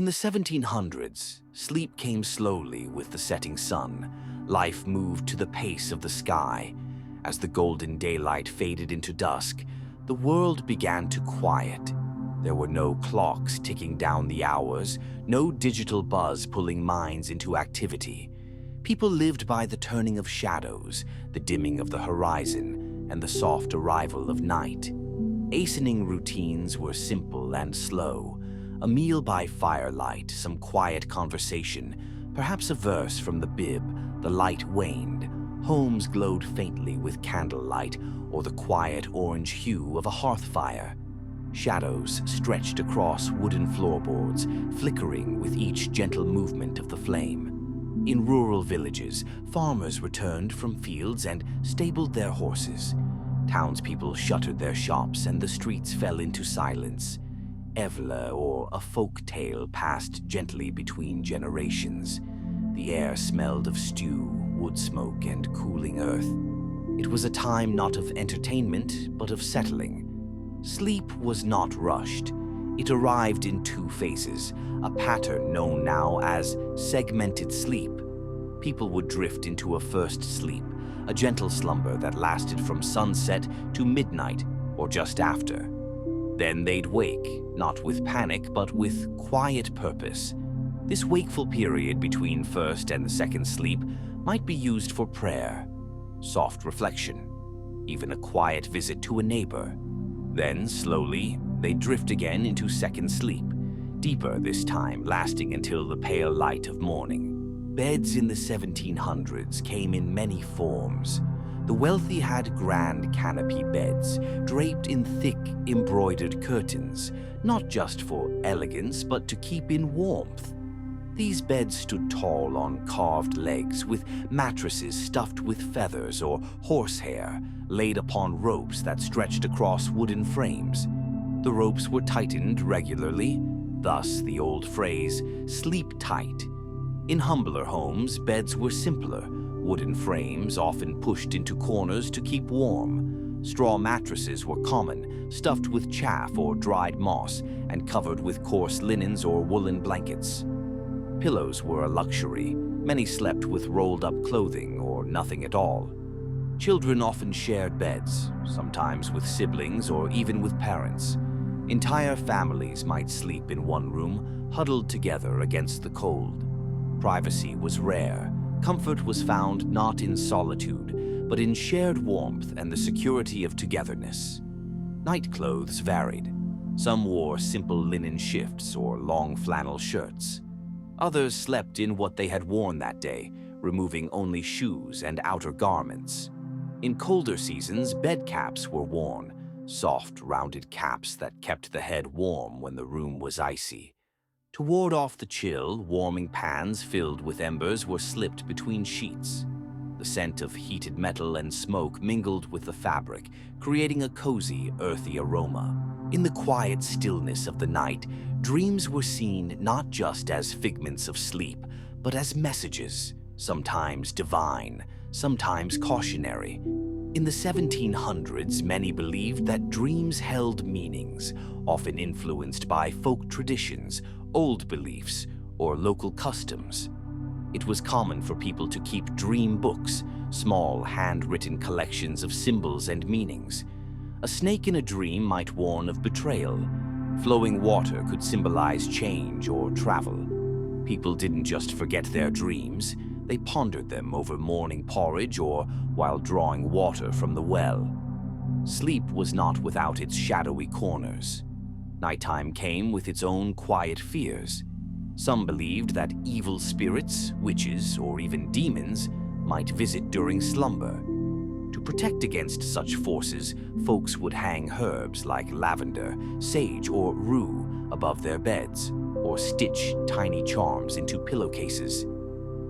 the 1700s, sleep came slowly with the setting sun. Life moved to the pace of the sky. As the golden daylight faded into dusk, the world began to quiet. There were no clocks ticking down the hours, no digital buzz pulling minds into activity. People lived by the turning of shadows, the dimming of the horizon, and the soft arrival of night. Hastening routines were simple and slow. A meal by firelight, some quiet conversation, perhaps a verse from the bib. The light waned. Homes glowed faintly with candlelight or the quiet orange hue of a hearth fire. Shadows stretched across wooden floorboards, flickering with each gentle movement of the flame. In rural villages, farmers returned from fields and stabled their horses. Townspeople shuttered their shops and the streets fell into silence. Evla, or a folk tale, passed gently between generations. The air smelled of stew, wood smoke, and cooling earth. It was a time not of entertainment, but of settling. Sleep was not rushed. It arrived in two phases, a pattern known now as segmented sleep. People would drift into a first sleep, a gentle slumber that lasted from sunset to midnight or just after. Then they'd wake, not with panic, but with quiet purpose. This wakeful period between first and the second sleep might be used for prayer, soft reflection, even a quiet visit to a neighbor. Then, slowly, they drift again into second sleep, deeper this time, lasting until the pale light of morning. Beds in the 1700s came in many forms. The wealthy had grand canopy beds, draped in thick, embroidered curtains, not just for elegance, but to keep in warmth. These beds stood tall on carved legs, with mattresses stuffed with feathers or horsehair, laid upon ropes that stretched across wooden frames. The ropes were tightened regularly, thus the old phrase, "sleep tight." In humbler homes, beds were simpler, wooden frames often pushed into corners to keep warm. Straw mattresses were common, stuffed with chaff or dried moss, and covered with coarse linens or woolen blankets. Pillows were a luxury. Many slept with rolled-up clothing or nothing at all. Children often shared beds, sometimes with siblings or even with parents. Entire families might sleep in one room, huddled together against the cold. Privacy was rare. Comfort was found not in solitude, but in shared warmth and the security of togetherness. Night clothes varied. Some wore simple linen shifts or long flannel shirts. Others slept in what they had worn that day, removing only shoes and outer garments. In colder seasons, bed caps were worn, soft, rounded caps that kept the head warm when the room was icy. To ward off the chill, warming pans filled with embers were slipped between sheets. The scent of heated metal and smoke mingled with the fabric, creating a cozy, earthy aroma. In the quiet stillness of the night, dreams were seen not just as figments of sleep, but as messages, sometimes divine, sometimes cautionary. In the 1700s, many believed that dreams held meanings, often influenced by folk traditions, old beliefs, or local customs. It was common for people to keep dream books, small handwritten collections of symbols and meanings. A snake in a dream might warn of betrayal. Flowing water could symbolize change or travel. People didn't just forget their dreams, they pondered them over morning porridge or while drawing water from the well. Sleep was not without its shadowy corners. Nighttime came with its own quiet fears. Some believed that evil spirits, witches, or even demons might visit during slumber. To protect against such forces, folks would hang herbs like lavender, sage, or rue above their beds, or stitch tiny charms into pillowcases.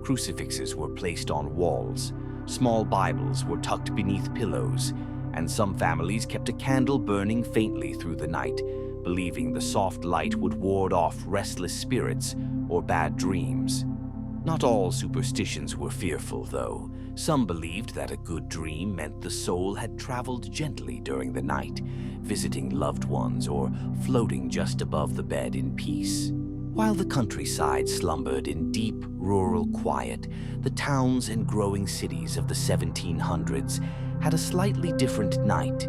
Crucifixes were placed on walls, small Bibles were tucked beneath pillows, and some families kept a candle burning faintly through the night, believing the soft light would ward off restless spirits or bad dreams. Not all superstitions were fearful, though. Some believed that a good dream meant the soul had traveled gently during the night, visiting loved ones or floating just above the bed in peace. While the countryside slumbered in deep rural quiet, the towns and growing cities of the 1700s had a slightly different night.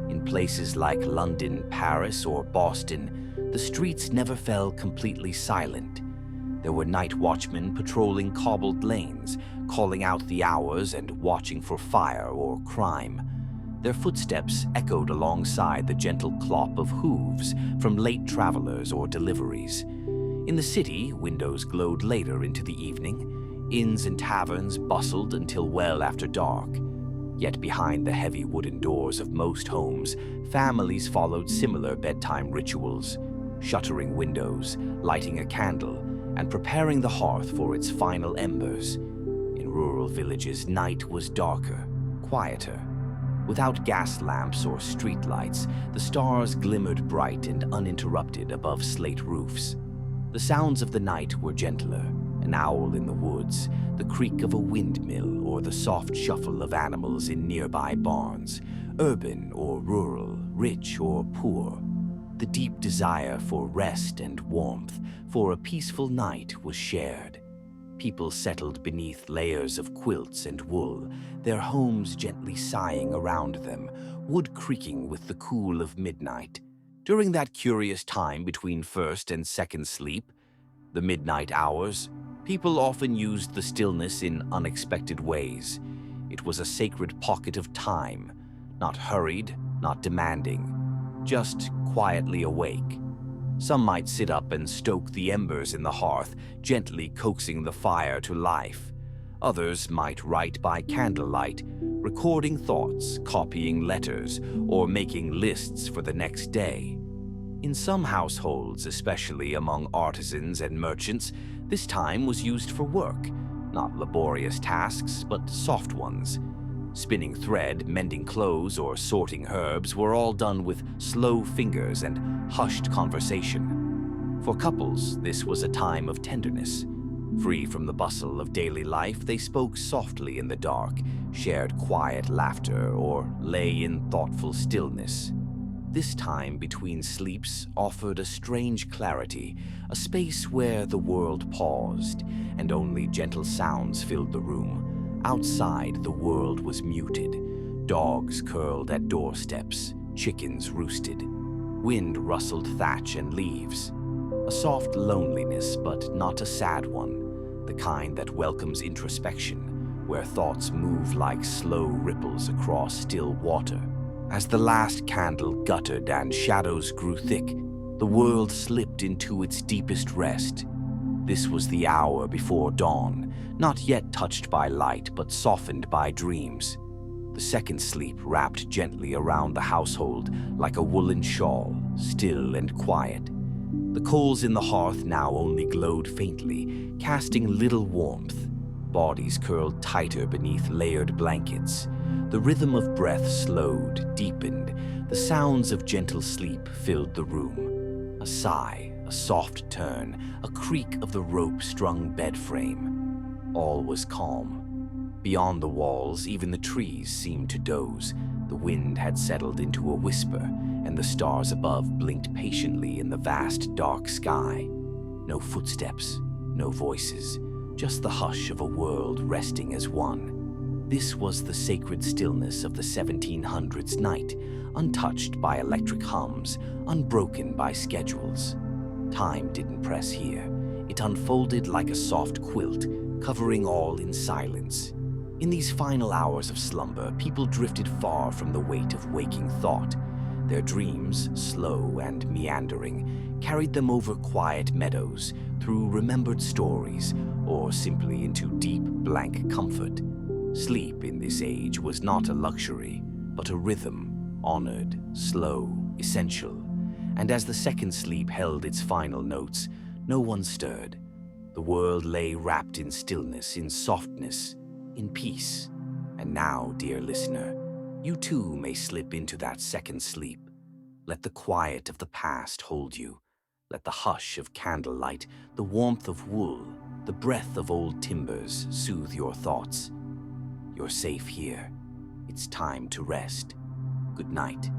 In places like London, Paris, or Boston, the streets never fell completely silent. There were night watchmen patrolling cobbled lanes, calling out the hours and watching for fire or crime. Their footsteps echoed alongside the gentle clop of hooves from late travelers or deliveries. In the city, windows glowed later into the evening. Inns and taverns bustled until well after dark. Yet behind the heavy wooden doors of most homes, families followed similar bedtime rituals, shuttering windows, lighting a candle, and preparing the hearth for its final embers. In rural villages, night was darker, quieter. Without gas lamps or street lights, the stars glimmered bright and uninterrupted above slate roofs. The sounds of the night were gentler, an owl in the woods, the creak of a windmill, or the soft shuffle of animals in nearby barns, urban or rural, rich or poor. The deep desire for rest and warmth, for a peaceful night, was shared. People settled beneath layers of quilts and wool, their homes gently sighing around them, wood creaking with the cool of midnight. During that curious time between first and second sleep, the midnight hours, people often used the stillness in unexpected ways. It was a sacred pocket of time, not hurried, not demanding, just quietly awake. Some might sit up and stoke the embers in the hearth, gently coaxing the fire to life. Others might write by candlelight, recording thoughts, copying letters, or making lists for the next day. In some households, especially among artisans and merchants, this time was used for work, not laborious tasks, but soft ones. Spinning thread, mending clothes, or sorting herbs were all done with slow fingers and hushed conversation. For couples, this was a time of tenderness. Free from the bustle of daily life, they spoke softly in the dark, shared quiet laughter, or lay in thoughtful stillness. This time between sleeps offered a strange clarity, a space where the world paused, and only gentle sounds filled the room. Outside, the world was muted. Dogs curled at doorsteps, chickens roosted. Wind rustled thatch and leaves. A soft loneliness, but not a sad one, the kind that welcomes introspection, where thoughts move like slow ripples across still water. As the last candle guttered and shadows grew thick, the world slipped into its deepest rest. This was the hour before dawn, not yet touched by light, but softened by dreams. The second sleep wrapped gently around the household like a woolen shawl, still and quiet. The coals in the hearth now only glowed faintly, casting little warmth. Bodies curled tighter beneath layered blankets. The rhythm of breath slowed, deepened. The sounds of gentle sleep filled the room. A sigh, a soft turn, a creak of the rope-strung bed frame. All was calm. Beyond the walls, even the trees seemed to doze. The wind had settled into a whisper, and the stars above blinked patiently in the vast, dark sky. No footsteps, no voices, just the hush of a world resting as one. This was the sacred stillness of the 1700s night, untouched by electric hums, unbroken by schedules. Time didn't press here. It unfolded like a soft quilt, covering all in silence. In these final hours of slumber, people drifted far from the weight of waking thought. Their dreams, slow and meandering, carried them over quiet meadows, through remembered stories, or simply into deep, blank comfort. Sleep in this age was not a luxury, but a rhythm, honored, slow, essential. And as the second sleep held its final notes, no one stirred. The world lay wrapped in stillness, in softness, in peace. And now, dear listener, you too may slip into that second sleep. Let the quiet of the past hold you. Let the hush of candlelight, the warmth of wool, the breath of old timbers soothe your thoughts. You're safe here. It's time to rest. Good night.